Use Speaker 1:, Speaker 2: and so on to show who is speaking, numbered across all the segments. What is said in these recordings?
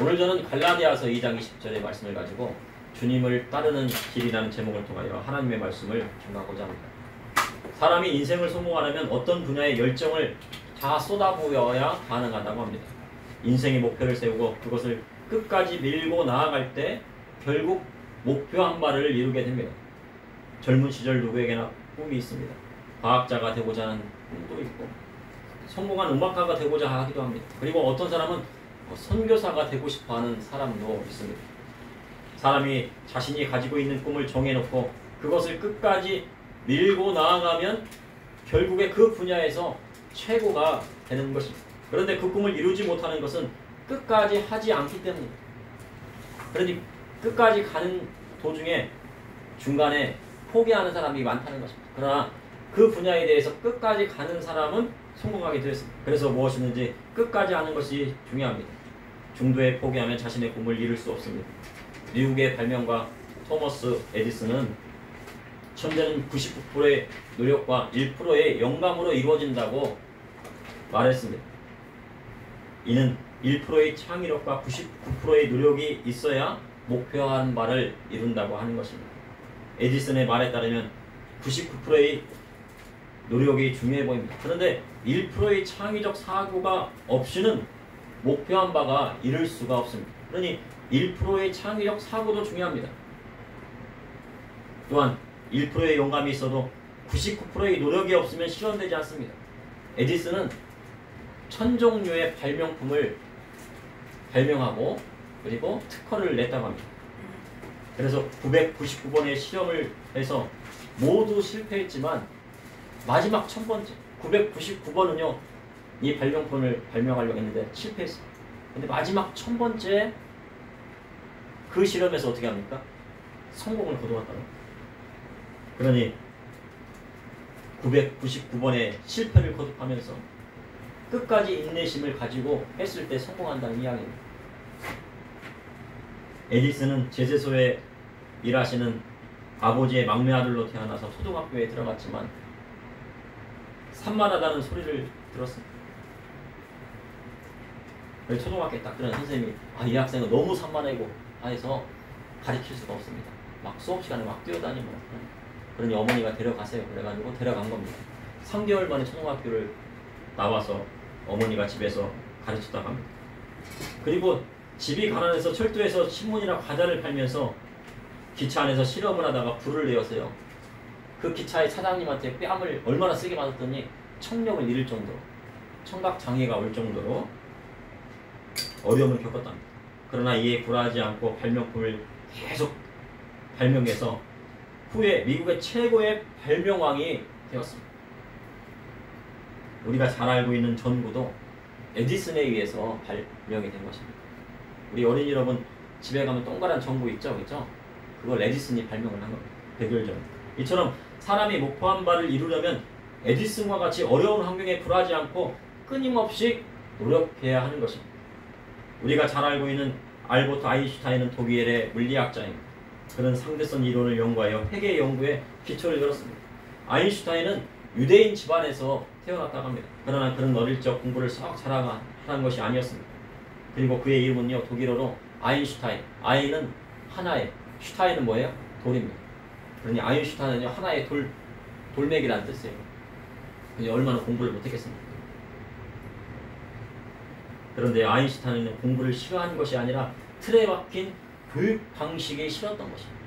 Speaker 1: 오늘 저는 갈라디아서 2장 20절의 말씀을 가지고 주님을 따르는 길이라는 제목을 통하여 하나님의 말씀을 전하고자 합니다. 사람이 인생을 성공하려면 어떤 분야의 열정을 다 쏟아부어야 가능하다고 합니다. 인생의 목표를 세우고 그것을 끝까지 밀고 나아갈 때 결국 목표 한 발을 이루게 됩니다. 젊은 시절 누구에게나 꿈이 있습니다. 과학자가 되고자 하는 꿈도 있고 성공한 음악가가 되고자 하기도 합니다. 그리고 어떤 사람은 선교사가 되고 싶어하는 사람도 있습니다. 사람이 자신이 가지고 있는 꿈을 정해놓고 그것을 끝까지 밀고 나아가면 결국에 그 분야에서 최고가 되는 것입니다. 그런데 그 꿈을 이루지 못하는 것은 끝까지 하지 않기 때문입니다. 그러니 끝까지 가는 도중에 중간에 포기하는 사람이 많다는 것입니다. 그러나 그 분야에 대해서 끝까지 가는 사람은 성공하게 되었습니다. 그래서 무엇이든지 끝까지 하는 것이 중요합니다. 중도에 포기하면 자신의 꿈을 이룰 수 없습니다. 미국의 발명가 토머스 에디슨은 천재는 99%의 노력과 1%의 영감으로 이루어진다고 말했습니다. 이는 1%의 창의력과 99%의 노력이 있어야 목표한 바를 이룬다고 하는 것입니다. 에디슨의 말에 따르면 99%의 노력이 중요해 보입니다. 그런데 1%의 창의적 사고가 없이는 목표한 바가 이룰 수가 없습니다. 그러니 1%의 창의적 사고도 중요합니다. 또한 1%의 영감이 있어도 99%의 노력이 없으면 실현되지 않습니다. 에디슨은 1000종류의 발명품을 발명하고 그리고 특허를 냈다고 합니다. 그래서 999번의 실험을 해서 모두 실패했지만 마지막 1000번째 999번은요 이 발명품을 발명하려고 했는데 실패했어요. 근데 마지막 1000번째 그 실험에서 어떻게 합니까? 성공을 거두었다고. 그러니 999번의 실패를 거듭하면서 끝까지 인내심을 가지고 했을 때 성공한다는 이야기입니다. 에디슨은 제재소에 일하시는 아버지의 막내 아들로 태어나서 초등학교에 들어갔지만 산만하다는 소리를 들었습니다. 초등학교에 딱 들어간 선생님이 이 학생은 너무 산만하고 해서 가르칠 수가 없습니다. 막 수업 시간에 막 뛰어다니고 그러니 어머니가 데려가세요. 그래가지고 데려간 겁니다. 3개월 만에 초등학교를 나와서 어머니가 집에서 가르쳤다고 합니다. 그리고 집이 가난해서 철도에서 신문이나 과자를 팔면서 기차 안에서 실험을 하다가 불을 내었어요. 그 기차의 사장님한테 뺨을 얼마나 세게 맞았더니 청력을 잃을 정도로 청각 장애가 올 정도로 어려움을 겪었답니다. 그러나 이에 굴하지 않고 발명품을 계속 발명해서 후에 미국의 최고의 발명왕이 되었습니다. 우리가 잘 알고 있는 전구도 에디슨에 의해서 발명이 된 것입니다. 우리 어린이 여러분 집에 가면 동그란 전구 있죠? 그렇죠? 그걸 에디슨이 발명을 한 겁니다. 100여 전. 이처럼 사람이 목표한 바를 이루려면 에디슨과 같이 어려운 환경에 굴하지 않고 끊임없이 노력해야 하는 것입니다. 우리가 잘 알고 있는 알버트 아인슈타인은 독일의 물리학자입니다. 그는 상대성 이론을 연구하여 회계 연구에 기초를 열었습니다. 아인슈타인은 유대인 집안에서 태어났다고 합니다. 그러나 그는 어릴 적 공부를 썩 잘하는 것이 아니었습니다. 그리고 그의 이름은요 독일어로 아인슈타인. 아인은 하나의, 슈타인은 뭐예요? 돌입니다. 그러니 아인슈타인은요 하나의 돌멩이라는 뜻이에요. 얼마나 공부를 못했겠습니까? 그런데 아인슈타인은 공부를 싫어하는 것이 아니라 틀에 박힌 교육 방식이 싫었던 것입니다.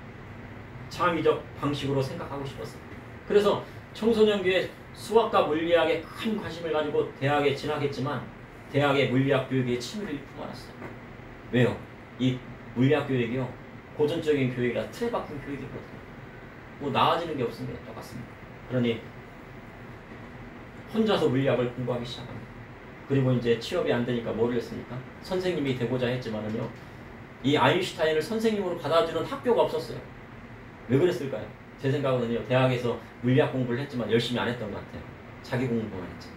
Speaker 1: 창의적 방식으로 생각하고 싶었어요. 그래서 청소년기에 수학과 물리학에 큰 관심을 가지고 대학에 진학했지만 대학의 물리학 교육에 취미를 품어놨어요. 왜요? 이 물리학 교육이요 고전적인 교육이라 틀에 박힌 교육이거든요. 뭐 나아지는 게 없습니다. 똑같습니다. 그러니 혼자서 물리학을 공부하기 시작합니다. 그리고 이제 취업이 안 되니까 뭐를 했습니까? 선생님이 되고자 했지만은요 이 아인슈타인을 선생님으로 받아주는 학교가 없었어요. 왜 그랬을까요? 제 생각은요 대학에서 물리학 공부를 했지만 열심히 안 했던 것 같아요. 자기 공부만 했지.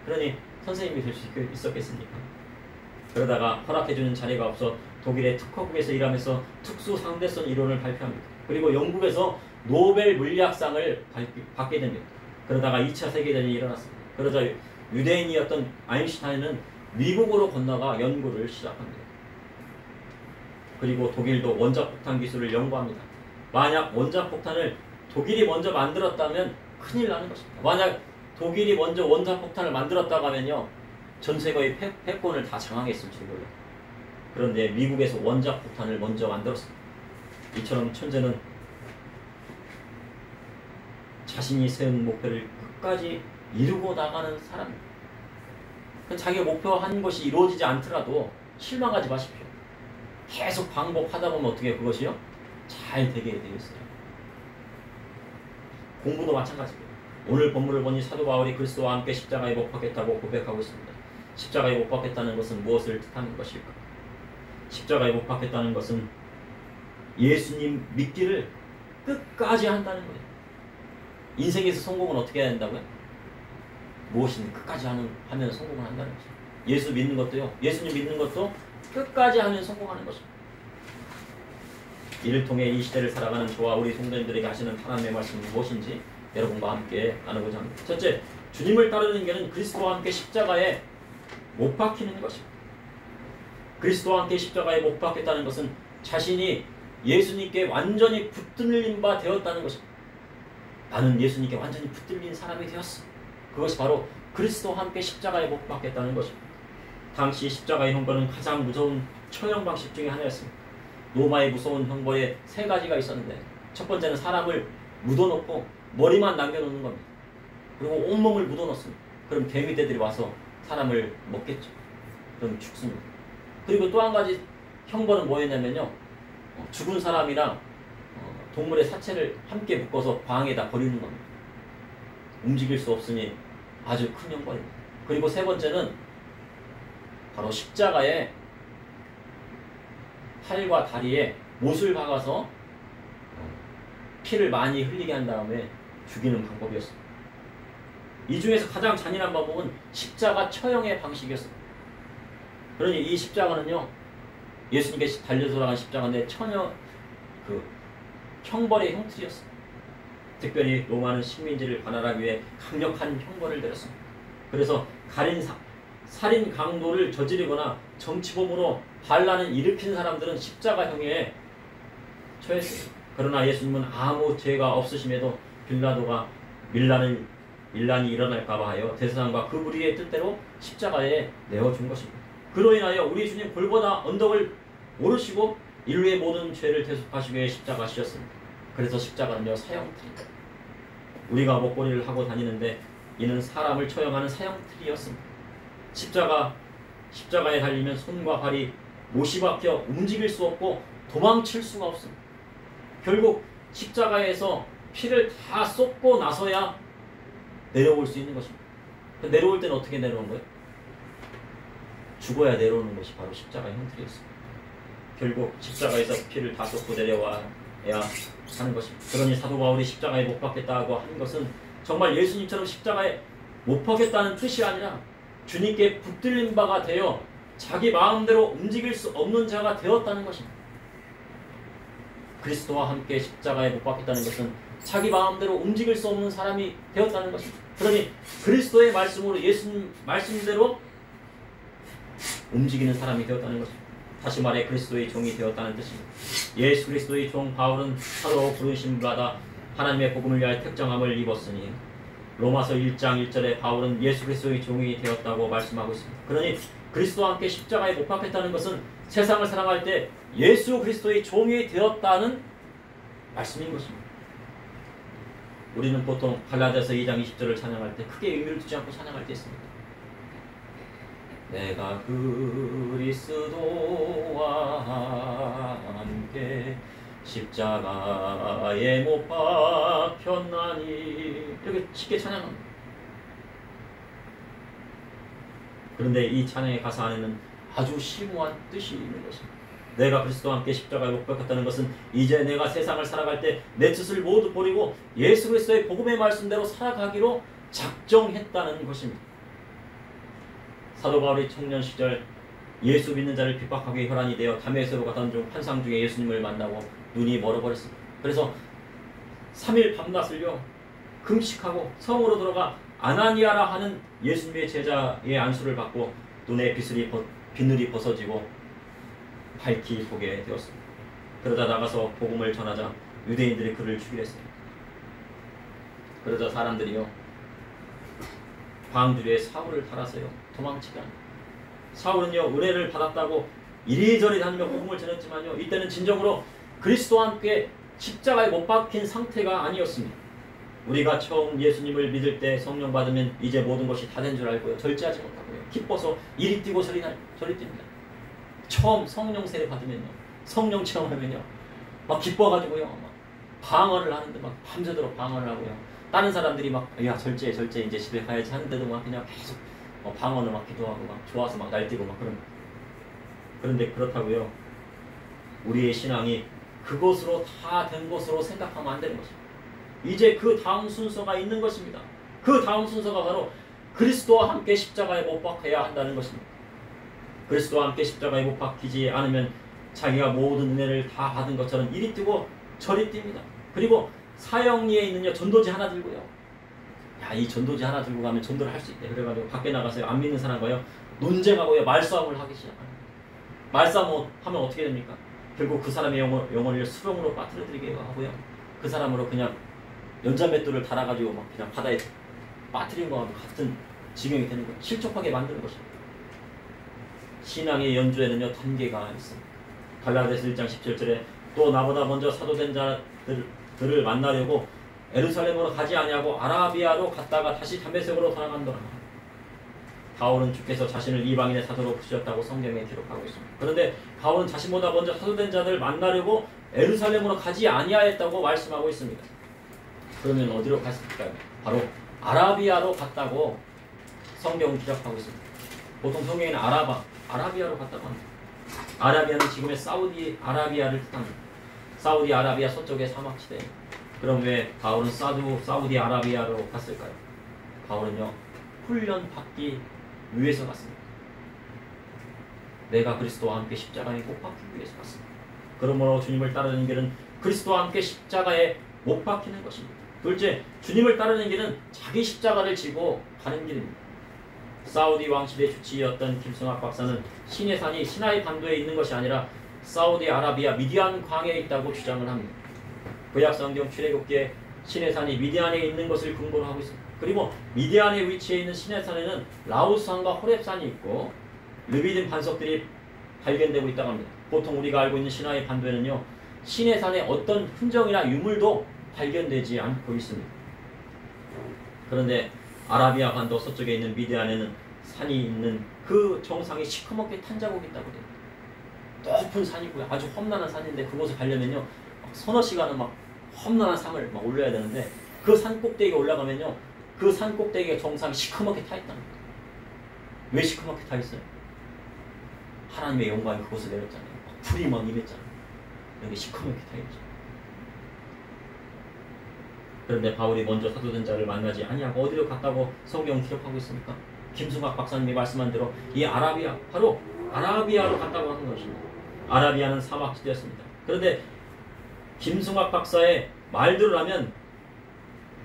Speaker 1: 그러니 선생님이 될 수 있었겠습니까? 그러다가 허락해주는 자리가 없어 독일의 특허국에서 일하면서 특수 상대성 이론을 발표합니다. 그리고 영국에서 노벨 물리학상을 받게 됩니다. 그러다가 2차 세계대전이 일어났습니다. 그러자 유대인이었던 아인슈타인은 미국으로 건너가 연구를 시작합니다. 그리고 독일도 원자폭탄 기술을 연구합니다. 만약 원자폭탄을 독일이 먼저 만들었다면 큰일 나는 것입니다. 만약 독일이 먼저 원자폭탄을 만들었다고 하면요, 전 세계의 패권을 다 장악했을 줄몰라요. 그런데 미국에서 원자폭탄을 먼저 만들었습니다. 이처럼 천재는 자신이 세운 목표를 끝까지 이루고 나가는 사람입니다. 자기가 목표한 것이 이루어지지 않더라도 실망하지 마십시오. 계속 반복하다 보면 어떻게 그것이요? 잘 되게 되겠어요. 공부도 마찬가지입니다. 오늘 본문을 보니 사도 바울이 그리스도와 함께 십자가에 못 박혔다고 고백하고 있습니다. 십자가에 못 박혔다는 것은 무엇을 뜻하는 것일까? 십자가에 못 박혔다는 것은 예수님 믿기를 끝까지 한다는 거예요. 인생에서 성공은 어떻게 해야 된다고요? 무엇이든 끝까지 하면 성공을 한다는 거죠. 예수 믿는 것도요, 예수님 믿는 것도 끝까지 하면 성공하는 것입니다. 이를 통해 이 시대를 살아가는 저와 우리 성도님들에게 하시는 하나님의 말씀이 무엇인지 여러분과 함께 나누고자 합니다. 첫째, 주님을 따르는 길은 그리스도와 함께 십자가에 못 박히는 것입니다. 그리스도와 함께 십자가에 못 박혔다는 것은 자신이 예수님께 완전히 붙들린 바 되었다는 것입니다. 나는 예수님께 완전히 붙들린 사람이 되었어. 그것이 바로 그리스도와 함께 십자가에 못 박혔다는 것입니다. 당시 십자가의 형벌은 가장 무서운 처형 방식 중에 하나였습니다. 로마의 무서운 형벌에 세 가지가 있었는데, 첫 번째는 사람을 묻어놓고 머리만 남겨놓는 겁니다. 그리고 온몸을 묻어놓습니다. 그럼 개미떼들이 와서 사람을 먹겠죠. 그럼 죽습니다. 그리고 또 한 가지 형벌은 뭐였냐면요, 죽은 사람이랑 동물의 사체를 함께 묶어서 방에다 버리는 겁니다. 움직일 수 없으니 아주 큰 형벌입니다. 그리고 세 번째는 바로 십자가에 팔과 다리에 못을 박아서 피를 많이 흘리게 한 다음에 죽이는 방법이었습니다. 이 중에서 가장 잔인한 방법은 십자가 처형의 방식이었습니다. 그러니 이 십자가는요, 예수님께 달려 돌아간 십자가인데 형벌의 형틀이었습니다. 특별히 로마는 식민지를 관할하기 위해 강력한 형벌을 내렸습니다. 그래서 살인 강도를 저지르거나 정치범으로 반란을 일으킨 사람들은 십자가형에 처했습니다. 그러나 예수님은 아무 죄가 없으심에도 빌라도가 밀란이 일어날까봐 하여 대제사장과 그 무리의 뜻대로 십자가에 내어준 것입니다. 그로 인하여 우리 주님 골고다 언덕을 오르시고 인류의 모든 죄를 대속하시기 위해 십자가시였습니다. 그래서 십자가는요, 사형틀입니다. 우리가 목걸이를 하고 다니는데 이는 사람을 처형하는 사형틀이었습니다. 십자가에 달리면 손과 발이 못이 박혀 움직일 수 없고 도망칠 수가 없습니다. 결국 십자가에서 피를 다 쏟고 나서야 내려올 수 있는 것입니다. 내려올 때는 어떻게 내려오는 거예요? 죽어야 내려오는 것이 바로 십자가의 형틀이었습니다. 결국 십자가에서 피를 다 쏟고 내려와야 하는 것입니다. 그러니 사도 바울이 십자가에 못 박혔다고 한 것은 정말 예수님처럼 십자가에 못 박혔다는 뜻이 아니라 주님께 붙들린 바가 되어 자기 마음대로 움직일 수 없는 자가 되었다는 것입니다. 그리스도와 함께 십자가에 못 박혔다는 것은 자기 마음대로 움직일 수 없는 사람이 되었다는 것입니다. 그러니 그리스도의 말씀으로 예수님 말씀대로 움직이는 사람이 되었다는 것입니다. 다시 말해 그리스도의 종이 되었다는 뜻입니다. 예수 그리스도의 종 바울은 사도로 부르심 받아 하나님의 복음을 위하여 택정함을 입었으니, 로마서 1장 1절에 바울은 예수 그리스도의 종이 되었다고 말씀하고 있습니다. 그러니 그리스도와 함께 십자가에 못 박혔다는 것은 세상을 사랑할 때 예수 그리스도의 종이 되었다는 말씀인 것입니다. 우리는 보통 갈라디아서 2장 20절을 찬양할 때 크게 의미를 두지 않고 찬양할 때 있습니다. 내가 그리스도와 함께 십자가에 못 박혔나니, 이렇게 쉽게 찬양합니다. 그런데 이 찬양의 가사 안에는 아주 심오한 뜻이 있는 것입니다. 내가 그리스도와 함께 십자가에 못 박혔다는 것은 이제 내가 세상을 살아갈 때 내 뜻을 모두 버리고 예수 그리스도의 복음의 말씀대로 살아가기로 작정했다는 것입니다. 사도 바울이 청년 시절 예수 믿는 자를 핍박하기 혈안이 되어 다메섹으로 가던 중 환상 중에 예수님을 만나고 눈이 멀어버렸습니다. 그래서 3일 밤낮을요 금식하고 성으로 들어가 아나니아라 하는 예수님의 제자의 안수를 받고 눈에 비늘이 벗어지고 밝히 보게 되었습니다. 그러다 나가서 복음을 전하자 유대인들이 그를 죽이려 했습니다. 그러자 사람들이요 광주리에 사울을 달아서요 도망치게 합니다. 사울은요 은혜를 받았다고 이리저리 다니며 복음을 전했지만요 이때는 진정으로 그리스도와 함께 십자가에 못 박힌 상태가 아니었습니다. 우리가 처음 예수님을 믿을 때 성령 받으면 이제 모든 것이 다 된 줄 알고요 절제하지 못하고요 기뻐서 이리 뛰고 저리 뜁니다. 처음 성령 세례 받으면요 성령 체험하면요 막 기뻐가지고요 막 방언을 하는데 막 밤새도록 방언을 하고요 다른 사람들이 막 야 절제 이제 집에 가야지 하는데도 막 그냥 계속 방언을 막 기도하고 막 좋아서 막 날뛰고 막 그런데 그렇다고요 우리의 신앙이 그것으로 다 된 것으로 생각하면 안 되는 것입니다. 이제 그 다음 순서가 있는 것입니다. 그 다음 순서가 바로 그리스도와 함께 십자가에 못 박혀야 한다는 것입니다. 그리스도와 함께 십자가에 못 박히지 않으면 자기가 모든 은혜를 다 받은 것처럼 이리 뛰고 저리 뜁니다. 그리고 사형리에 있는 전도지 하나 들고요. 야, 이 전도지 하나 들고 가면 전도를 할 수 있대. 그래가지고 밖에 나가서 안 믿는 사람과요 논쟁하고요 말싸움을 하기 시작합니다. 말싸움 하면 어떻게 됩니까? 결국 그 사람의 영혼을 수렁으로 빠뜨려드리게 하고요. 그 사람으로 그냥 연자맷돌을 달아가지고 막 그냥 바다에 빠뜨린 거와 같은 지경이 되는 거예요. 실족하게 만드는 것입니다. 신앙의 연주에는요 단계가 있습니다. 갈라디아서 1장 17절에 또 나보다 먼저 사도된 자들을 만나려고 예루살렘으로 가지 아니하고 아라비아로 갔다가 다시 담메색으로 돌아간다라. 바울은 주께서 자신을 이방인의 사도로 부르셨다고 성경에 기록하고 있습니다. 그런데 바울은 자신보다 먼저 사도된 자들을 만나려고 예루살렘으로 가지 아니하였다고 말씀하고 있습니다. 그러면 어디로 갔을까요? 바로 아라비아로 갔다고 성경은 기록하고 있습니다. 보통 성경에는 아라비아로 갔다고 합니다. 아라비아는 지금의 사우디 아라비아를 뜻합니다. 사우디 아라비아 서쪽의 사막지대. 그럼 왜 바울은 사우디 아라비아로 갔을까요? 바울은요 훈련 받기 위해서 갔습니다. 내가 그리스도와 함께 십자가에 못 박히기 위해서 갔습니다. 그러므로 주님을 따르는 길은 그리스도와 함께 십자가에 못 박히는 것입니다. 둘째, 주님을 따르는 길은 자기 십자가를 지고 가는 길입니다. 사우디 왕실의 주치의였던 김승학 박사는 시내산이 시나이 반도에 있는 것이 아니라 사우디 아라비아 미디안 광해에 있다고 주장을 합니다. 구약성경 출애굽기에 시내산이 미디안에 있는 것을 근거로 하고 있습니다. 그리고 미디안에 위치해 있는 시내산에는 라우스산과 호렙산이 있고 르비딤 반석들이 발견되고 있다고 합니다. 보통 우리가 알고 있는 시나이 반도에는요 시내산에 어떤 흔적이나 유물도 발견되지 않고 있습니다. 그런데 아라비아 반도 서쪽에 있는 미디안에는 산이 있는 그 정상에 시커멓게 탄 자국이 있다고 됩니다. 높은 산이고요. 아주 험난한 산인데 그곳을 가려면요 서너 시간은 막 험난한 산을 막 올려야 되는데 그 산 꼭대기에 올라가면요 그 산 꼭대기가 정상이 시커멓게 타 있답니다. 왜 시커멓게 타 있어요? 하나님의 영광이 그곳에 내렸잖아요. 불이 막 임했잖아요. 여기 시커멓게 타 있죠. 그런데 바울이 먼저 사도된 자를 만나지 아니하고 어디로 갔다고 성경 기록하고 있습니까? 김승학 박사님이 말씀한 대로 이 아라비아, 바로 아라비아로 갔다고 하는 것입니다. 아라비아는 사막지대였습니다. 그런데 김승학 박사의 말대로 하면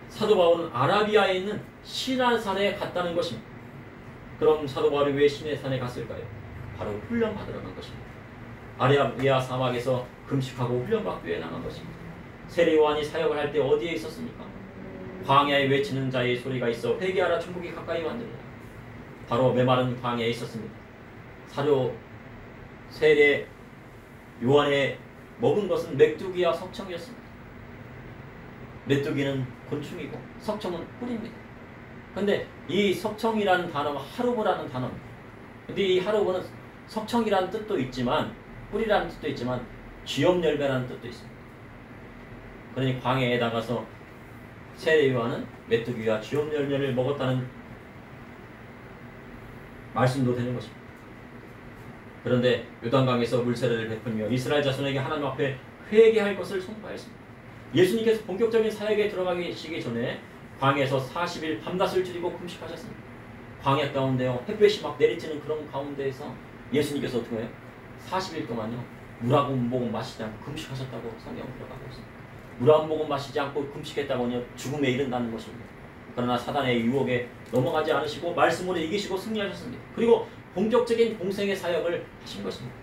Speaker 1: 사도 바울은 아라비아에 있는 시내산에 갔다는 것입니다. 그럼 사도 바울이 왜 시내산에 갔을까요? 바로 훈련받으러 간 것입니다. 아라비아 사막에서 금식하고 훈련받기 위해 나간 것입니다. 세례 요한이 사역을 할 때 어디에 있었습니까? 광야에 외치는 자의 소리가 있어 회개하라 천국이 가까이 왔느니라. 바로 메마른 광야에 있었습니다. 사료 세례 요한에 먹은 것은 메뚜기와 석청이었습니다. 메뚜기는 곤충이고 석청은 꿀입니다. 그런데 이 석청이라는 단어가 하루보라는 단어입니다. 근데 이 하루보는 석청이라는 뜻도 있지만 꿀이라는 뜻도 있지만 쥐염열매라는 뜻도 있습니다. 그러니 광야에 나가서 세례 요한은 메뚜기와 쥐염열매를 먹었다는 말씀도 되는 것입니다. 그런데 요단강에서 물세례를 베풀며 이스라엘 자손에게 하나님 앞에 회개할 것을 선포하였습니다. 예수님께서 본격적인 사역에 들어가시기 전에 광야에서 40일 밤낮을 줄이고 금식하셨습니다. 광야 가운데요 햇볕이 막 내리쬐는 그런 가운데에서 예수님께서 어떻게 해요? 40일 동안요 물 한 모금 마시지 않고 금식하셨다고 성경에 들어가고 있습니다. 물 한 모금 마시지 않고 금식했다고요 죽음에 이른다는 것입니다. 그러나 사단의 유혹에 넘어가지 않으시고 말씀으로 이기시고 승리하셨습니다. 그리고 본격적인 공생의 사역을 하신 것입니다.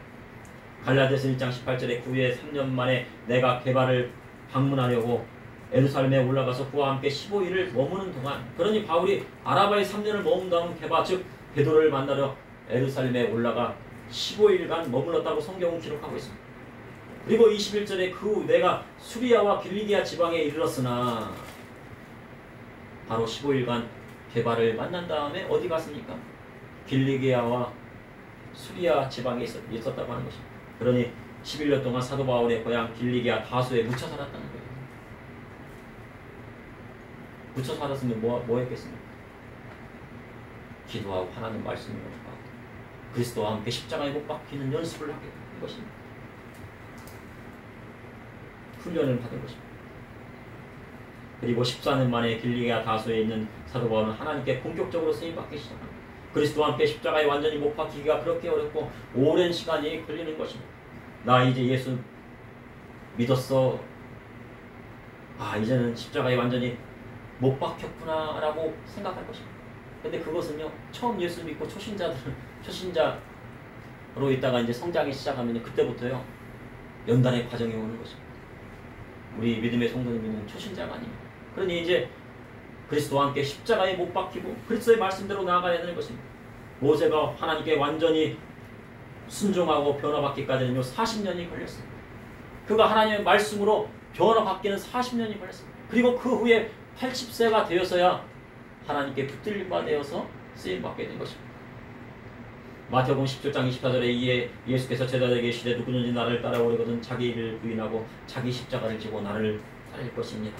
Speaker 1: 갈라디아서 1장 18절에 그 후에 3년 만에 내가 게바를 방문하려고 예루살렘에 올라가서 그와 함께 15일을 머무는 동안, 그러니 바울이 아라바에 3년을 머문 다음 게바 즉 베드로를 만나러 예루살렘에 올라가 15일간 머물렀다고 성경은 기록하고 있습니다. 그리고 21절에 그 후 내가 수리아와 길리기아 지방에 이르렀으나, 바로 15일간 게바를 만난 다음에 어디 갔습니까? 길리기아와 수리아 지방에 있었다고 하는 것입니다. 그러니 11년 동안 사도 바울의 고향 길리기아 다소에 묻혀 살았다는 거예요. 묻혀 살았으면 뭐 했겠습니까? 기도하고 하나님 말씀을 전하고 그리스도와 함께 십자가에 못 박히는 연습을 하게 된 것입니다. 훈련을 받은 것입니다. 그리고 14년 만에 길리기아 다소에 있는 사도 바울은 하나님께 본격적으로 쓰임받기 시작합니다. 그리스도와 함께 십자가에 완전히 못 박히기가 그렇게 어렵고 오랜 시간이 걸리는 것입니다. 나 이제 예수 믿었어. 이제는 십자가에 완전히 못 박혔구나 라고 생각할 것입니다. 근데 그것은요, 처음 예수 믿고 초신자로 있다가 이제 성장이 시작하면 그때부터요 연단의 과정이 오는 것입니다. 우리 믿음의 성도님은 초신자가 아닙니다. 그러니 이제 그리스도와 함께 십자가에 못 박히고 그리스도의 말씀대로 나아가야 되는 것입니다. 모세가 하나님께 완전히 순종하고 변화받기까지는요 40년이 걸렸습니다. 그가 하나님의 말씀으로 변화받기는 40년이 걸렸습니다. 그리고 그 후에 80세가 되어서야 하나님께 붙들림 바 되어서 쓰임받게 된 것입니다. 마태복음 17장 24절에 이에 예수께서 제자들에게 이르시되 누구든지 나를 따라오려거든 자기 일을 부인하고 자기 십자가를 지고 나를 따를 것입니다.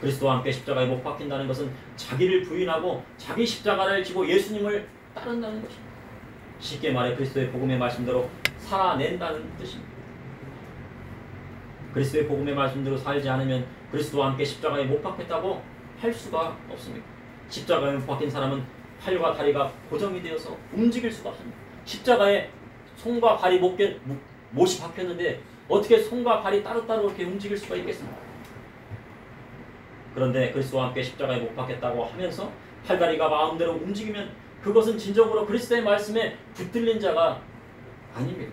Speaker 1: 그리스도와 함께 십자가에 못 박힌다는 것은 자기를 부인하고 자기 십자가를 지고 예수님을 따른다는 것입니다. 쉽게 말해 그리스도의 복음의 말씀대로 살아낸다는 뜻입니다. 그리스도의 복음의 말씀대로 살지 않으면 그리스도와 함께 십자가에 못 박혔다고 할 수가 없습니다. 십자가에 못 박힌 사람은 팔과 다리가 고정이 되어서 움직일 수가 없습니다. 십자가에 손과 발이 못이 박혔는데 어떻게 손과 발이 따로따로 이렇게 움직일 수가 있겠습니까? 그런데 그리스도와 함께 십자가에 못 박혔다고 하면서 팔다리가 마음대로 움직이면 그것은 진정으로 그리스도의 말씀에 붙들린 자가 아닙니다.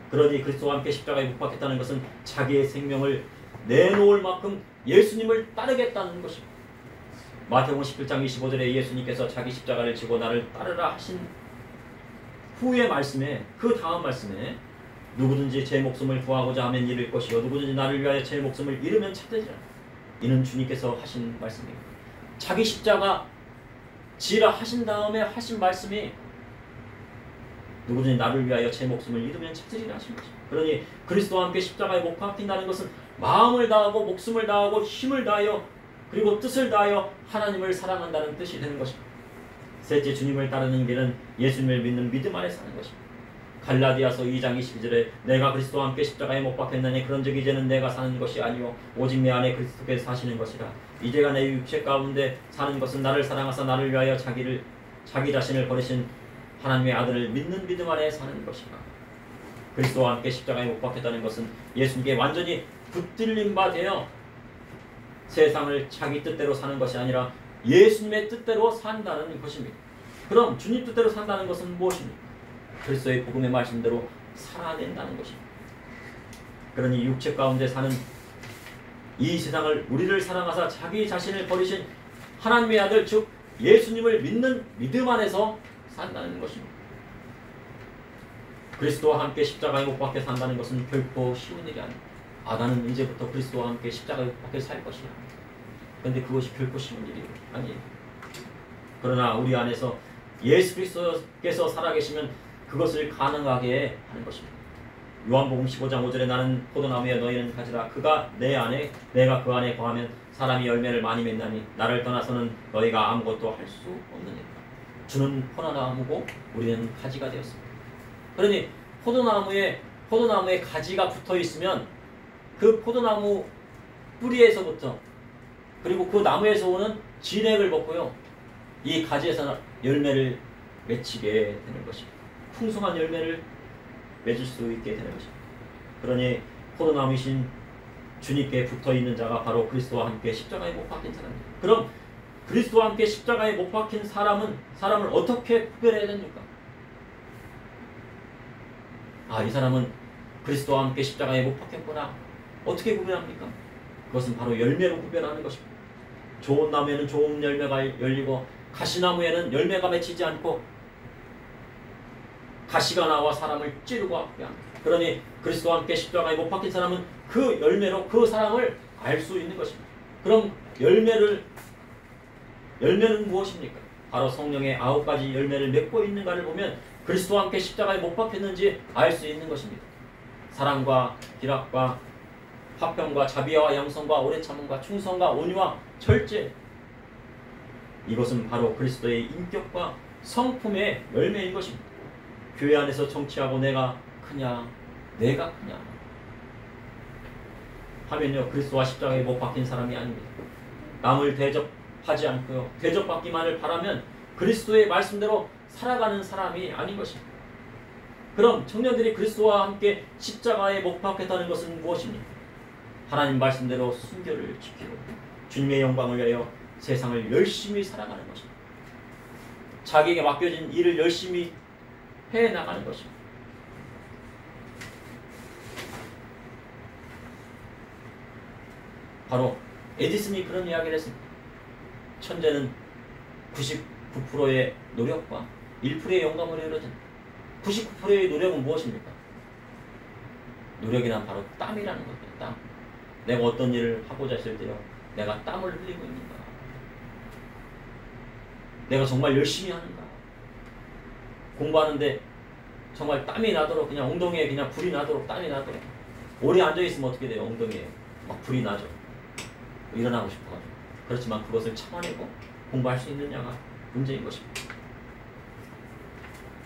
Speaker 1: 그러니 그리스도와 함께 십자가에 못 박혔다는 것은 자기의 생명을 내놓을 만큼 예수님을 따르겠다는 것입니다. 마태복음 11장 25절에 예수님께서 자기 십자가를 지고 나를 따르라 하신 후의 말씀에, 그 다음 말씀에 누구든지 제 목숨을 구하고자 하면 잃을 것이요 누구든지 나를 위하여 제 목숨을 잃으면 찾으리라. 이는 주님께서 하신 말씀입니다. 자기 십자가 지라 하신 다음에 하신 말씀이 누구든지 나를 위하여 제 목숨을 잃으면 찾으리라 하신 것입니다. 그러니 그리스도와 함께 십자가에 못 박힌다는 것은 마음을 다하고 목숨을 다하고 힘을 다하여 그리고 뜻을 다하여 하나님을 사랑한다는 뜻이 되는 것입니다. 셋째, 주님을 따르는 길은 예수님을 믿는 믿음 안에 사는 것입니다. 갈라디아서 2장 22절에 내가 그리스도와 함께 십자가에 못 박혔나니 그런즉 이제는 내가 사는 것이 아니요 오직 내 안에 그리스도께서 사시는 것이라. 이제가 내 육체 가운데 사는 것은 나를 사랑하사 나를 위하여 자기 자신을 버리신 하나님의 아들을 믿는 믿음 안에 사는 것이라. 그리스도와 함께 십자가에 못 박혔다는 것은 예수님께 완전히 붙들림 바 되어 세상을 자기 뜻대로 사는 것이 아니라 예수님의 뜻대로 산다는 것입니다. 그럼 주님 뜻대로 산다는 것은 무엇입니까? 그리스도의 복음의 말씀대로 살아낸다는 것입니다. 그러니 육체 가운데 사는 이 세상을 우리를 사랑하사 자기 자신을 버리신 하나님의 아들 즉 예수님을 믿는 믿음 안에서 산다는 것입니다. 그리스도와 함께 십자가에 못 박혀 산다는 것은 결코 쉬운 일이 아닙니다. 나는 이제부터 그리스도와 함께 십자가에 못 박혀 살 것이야. 그런데 그것이 결코 쉬운 일이 아니에요. 그러나 우리 안에서 예수 그리스도께서 살아계시면 그것을 가능하게 하는 것입니다. 요한복음 15장 5절에 나는 포도나무에 너희는 가지라. 그가 내 안에 내가 그 안에 거하면 사람이 열매를 많이 맺나니 나를 떠나서는 너희가 아무것도 할 수 없느니라. 주는 포도나무고 우리는 가지가 되었습니다. 그러니 포도나무에 가지가 붙어 있으면 그 포도나무 뿌리에서부터 그리고 그 나무에서 오는 진액을 먹고요. 이 가지에서 열매를 맺히게 되는 것입니다. 풍성한 열매를 맺을 수 있게 되는 것입니다. 그러니 포도나무이신 주님께 붙어있는 자가 바로 그리스도와 함께 십자가에 못 박힌 사람입니다. 그럼 그리스도와 함께 십자가에 못 박힌 사람을 어떻게 구별해야 됩니까? 아, 이 사람은 그리스도와 함께 십자가에 못 박혔구나. 어떻게 구별합니까? 그것은 바로 열매로 구별하는 것입니다. 좋은 나무에는 좋은 열매가 열리고 가시나무에는 열매가 맺히지 않고 가시가 나와 사람을 찌르고 아프게 합니다. 그러니 그리스도와 함께 십자가에 못 박힌 사람은 그 열매로 그 사람을 알 수 있는 것입니다. 그럼 열매는 무엇입니까? 바로 성령의 9가지 열매를 맺고 있는가를 보면 그리스도와 함께 십자가에 못 박혔는지 알 수 있는 것입니다. 사랑과 기락과 화평과 자비와 양성과 오래 참음과 충성과 온유와 절제, 이것은 바로 그리스도의 인격과 성품의 열매인 것입니다. 교회 안에서 정치하고 내가 크냐 하면요, 그리스도와 십자가에 못 박힌 사람이 아닙니다. 남을 대접하지 않고요, 대접받기만을 바라면 그리스도의 말씀대로 살아가는 사람이 아닌 것입니다. 그럼 청년들이 그리스도와 함께 십자가에 못 박혔다는 것은 무엇입니까? 하나님 말씀대로 순결을 지키고 주님의 영광을 위하여 세상을 열심히 살아가는 것입니다. 자기에게 맡겨진 일을 열심히 해나가는 것입니다. 바로 에디슨이 그런 이야기를 했습니다. 천재는 99%의 노력과 1%의 영감으로 이루어진다. 99%의 노력은 무엇입니까? 노력이란 바로 땀이라는 것입니다. 땀. 내가 어떤 일을 하고자 했을 때요, 내가 땀을 흘리고 있는가? 내가 정말 열심히 하는가? 공부하는데 정말 땀이 나도록, 그냥 엉덩이에 그냥 불이 나도록, 땀이 나도록. 오래 앉아있으면 어떻게 돼요? 엉덩이에 막 불이 나죠. 일어나고 싶어가지고. 그렇지만 그것을 참아내고 공부할 수 있느냐가 문제인 것입니다.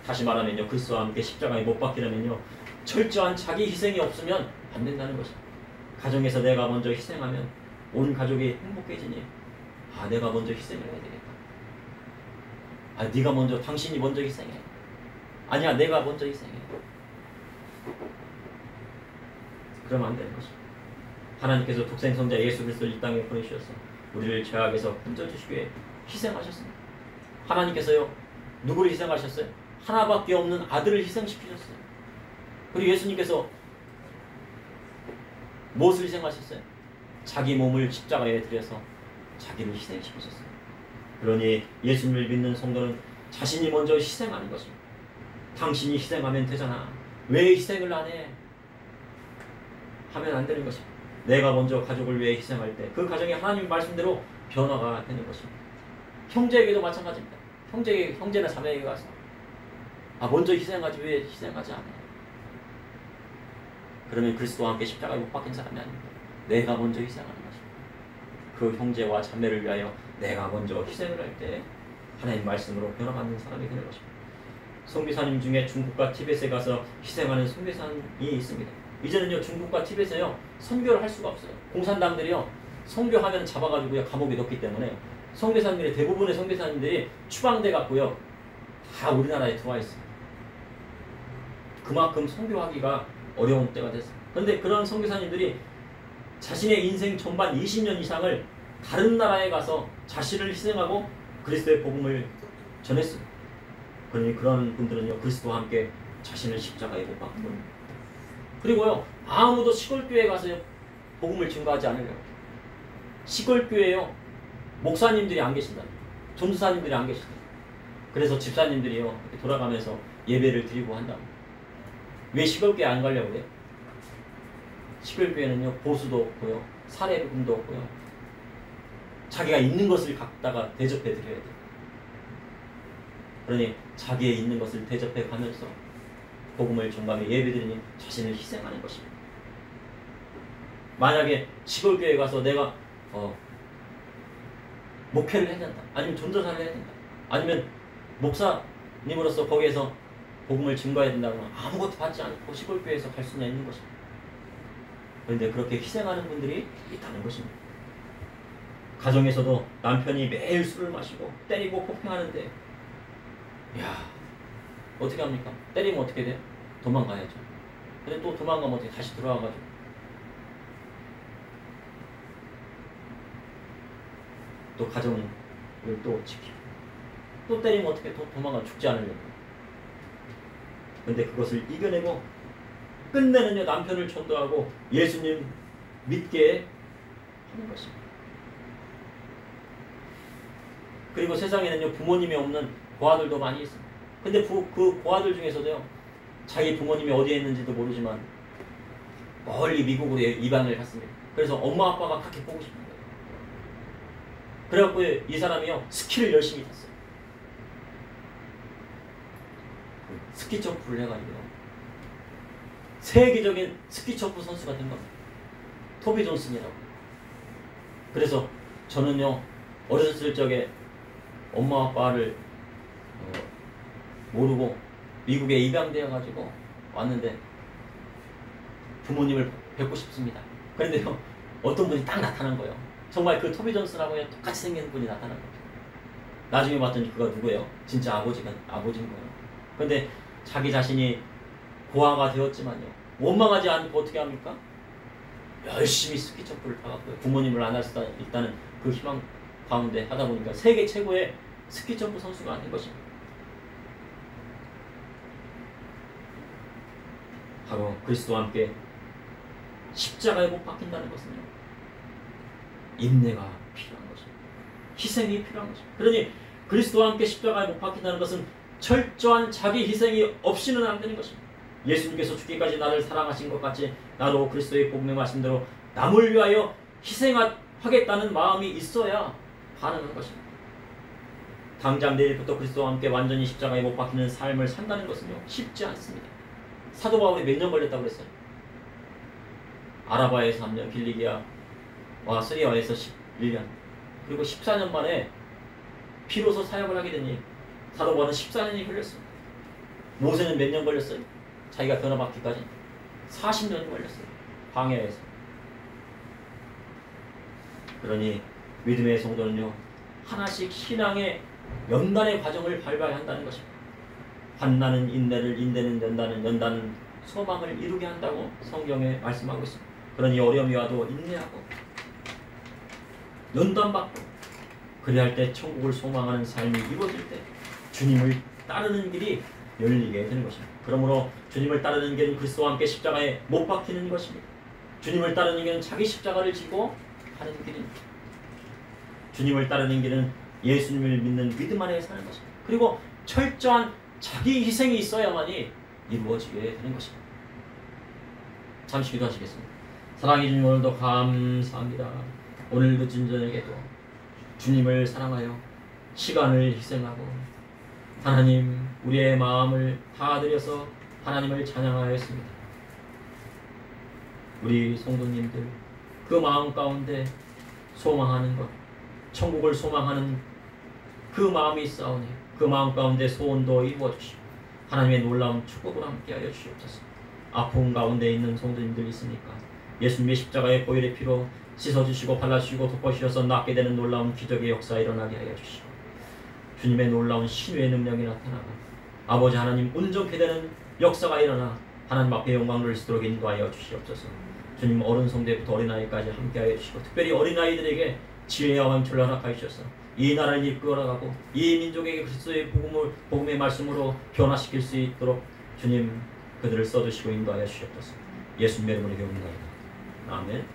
Speaker 1: 다시 말하면요, 그리스도와 함께 십자가에 못 박히려면요, 철저한 자기 희생이 없으면 안 된다는 것입니다. 가정에서 내가 먼저 희생하면 온 가족이 행복해지니, 아, 내가 먼저 희생을 해야 되겠다. 아, 네가 먼저, 당신이 먼저 희생해. 아니야, 내가 먼저 희생해. 그러면 안 되는 것입니다. 하나님께서 독생성자 예수 그리스도를 이 땅에 보내주셔서 우리를 죄악에서 건져주시기 위해 희생하셨습니다. 하나님께서요, 누구를 희생하셨어요? 하나밖에 없는 아들을 희생시키셨어요. 그리고 예수님께서 무엇을 희생하셨어요? 자기 몸을 십자가에 들여서 자기를 희생시키셨어요. 그러니 예수님을 믿는 성도는 자신이 먼저 희생하는 것입니다. 당신이 희생하면 되잖아, 왜 희생을 안 해? 하면 안 되는 것입니다. 내가 먼저 가족을 위해 희생할 때 그 가정이 하나님 말씀대로 변화가 되는 것입니다. 형제에게도 마찬가지입니다. 형제나 자매에게 가서, 아, 먼저 희생하지 왜 희생하지 않아? 그러면 그리스도와 함께 십자가에 못 박힌 사람이 아닙니다. 내가 먼저 희생하는 것입니다. 그 형제와 자매를 위하여 내가 먼저 희생을 할 때 하나님 말씀으로 변화받는 사람이 되는 것입니다. 선교사님 중에 중국과 티벳에 가서 희생하는 선교사님이 있습니다. 이제는요, 중국과 티벳에요, 선교를 할 수가 없어요. 공산당들이요, 선교하면 잡아가지고요, 감옥에 넣기 때문에 선교사님들이, 대부분의 선교사님들이 추방돼 갖고요, 다 우리나라에 들어와 있어요. 그만큼 선교하기가 어려운 때가 됐어요. 그런데 그런 선교사님들이 자신의 인생 전반 20년 이상을 다른 나라에 가서 자신을 희생하고 그리스도의 복음을 전했습니다. 그러니 그런 분들은요, 그리스도와 함께 자신을 십자가에 못 박은 겁니다. 그리고요, 아무도 시골교회에 가서요, 복음을 증거하지 않으려고. 시골교회에요, 목사님들이 안 계신다. 전도사님들이 안 계신다. 그래서 집사님들이요, 이렇게 돌아가면서 예배를 드리고 한다. 왜 시골교회 안 가려고 그래요? 시골교회는요, 보수도 없고요, 사례금도 없고요, 자기가 있는 것을 갖다가 대접해 드려야 돼요. 그러니 자기의 있는 것을 대접해 가면서 복음을 전가하며 예배드리니 자신을 희생하는 것입니다. 만약에 시골교회에 가서 내가 목회를 해야 된다, 아니면 전도사를 해야 된다, 아니면 목사님으로서 거기에서 복음을 증거해야 된다면 아무것도 받지 않고 시골교회에서 갈 수는 있는 것입니다. 그런데 그렇게 희생하는 분들이 있다는 것입니다. 가정에서도 남편이 매일 술을 마시고 때리고 폭행하는데, 야, 어떻게 합니까? 때리면 어떻게 돼요? 도망가야죠. 근데 또 도망가면 어떻게 다시 들어와가지고 또 가정을 또 지키고, 또 때리면 어떻게 또 도망가, 죽지 않으려고. 근데 그것을 이겨내고 끝내는요 남편을 전도하고 예수님 믿게 하는 것입니다. 그리고 세상에는요 부모님이 없는 고아들도 많이 있습니다. 근데 그 고아들 중에서도요 자기 부모님이 어디에 있는지도 모르지만 멀리 미국으로 이방을 갔습니다. 그래서 엄마 아빠가 그렇게 보고 싶은 거예요. 그래갖고 이 사람이요 스키를 열심히 탔어요. 스키 점프를 해가지고요 세계적인 스키 점프 선수가 된 겁니다. 토비 존슨이라고. 그래서 저는요 어렸을 적에 엄마 아빠를 모르고 미국에 입양되어 가지고 왔는데 부모님을 뵙고 싶습니다. 그런데요 어떤 분이 딱 나타난 거예요. 정말 그 토비 존슨하고 똑같이 생긴 분이 나타난 거죠. 나중에 봤더니 그가 누구예요? 진짜 아버진 거예요. 그런데 자기 자신이 고아가 되었지만요 원망하지 않고 어떻게 합니까? 열심히 스키 점프를 타갖고요 부모님을 안 할 수 있다는 그 희망 가운데 하다 보니까 세계 최고의 스키 점프 선수가 된 것입니다. 바로 그리스도와 함께 십자가에 못 박힌다는 것은요 인내가 필요한 것입니다. 희생이 필요한 것입니다. 그러니 그리스도와 함께 십자가에 못 박힌다는 것은 철저한 자기 희생이 없이는 안 되는 것입니다. 예수님께서 죽기까지 나를 사랑하신 것 같이 나도 그리스도의 복음의 말씀대로 남을 위하여 희생하겠다는 마음이 있어야 가능한 것입니다. 당장 내일부터 그리스도와 함께 완전히 십자가에 못 박히는 삶을 산다는 것은요 쉽지 않습니다. 사도 바울이 몇 년 걸렸다고 그랬어요? 아라바에서 3년, 빌리기아와 스리아에서 11년, 그리고 14년 만에 비로소 사역을 하게 되니 사도 바울은 14년이 걸렸습니다. 모세는 몇 년 걸렸어요? 자기가 변화받기까지 40년이 걸렸어요. 광야에서. 그러니 믿음의 성도는요 하나씩 신앙의 연단의 과정을 밟아야 한다는 것입니다. 환난은 인내를, 인내는 연단은, 연단은 소망을 이루게 한다고 성경에 말씀하고 있습니다. 그러니 어려움이 와도 인내하고 연단받고 그래야 할 때 천국을 소망하는 삶이 이루어질 때 주님을 따르는 길이 열리게 되는 것입니다. 그러므로 주님을 따르는 길은 그리스도와 함께 십자가에 못 박히는 것입니다. 주님을 따르는 길은 자기 십자가를 지고 가는 길입니다. 주님을 따르는 길은 예수님을 믿는 믿음 안에 사는 것입니다. 그리고 철저한 자기 희생이 있어야만이 이루어지게 되는 것입니다. 잠시 기도하시겠습니다. 사랑해 주님 오늘도 감사합니다. 오늘 늦은 저녁에도 주님을 사랑하여 시간을 희생하고 하나님 우리의 마음을 다 드려서 하나님을 찬양하였습니다. 우리 성도님들 그 마음 가운데 소망하는 것, 천국을 소망하는 그 마음이 있사오니 그 마음 가운데 소원도 이루어 주시고 하나님의 놀라운 축복을 함께하여 주시옵소서. 아픔 가운데 있는 성도님들 있으니까 예수님의 십자가의 보혈의 피로 씻어주시고 발라주시고 덮어주셔서 낫게 되는 놀라운 기적의 역사 일어나게 하여 주시고 주님의 놀라운 신유의 능력이 나타나고 아버지 하나님 온전케 되는 역사가 일어나 하나님 앞에 영광을 쓰도록 인도하여 주시옵소서. 주님 어른 성대부터 어린아이까지 함께하여 주시고 특별히 어린아이들에게 지혜와 원초를 허락하여 주셔서 이 나라를 이끌어가고 이 민족에게 그리스도의 복음의 말씀으로 변화시킬 수 있도록 주님 그들을 써주시고 인도하여 주시옵소서. 예수님의 이름으로 기도합니다. 아멘.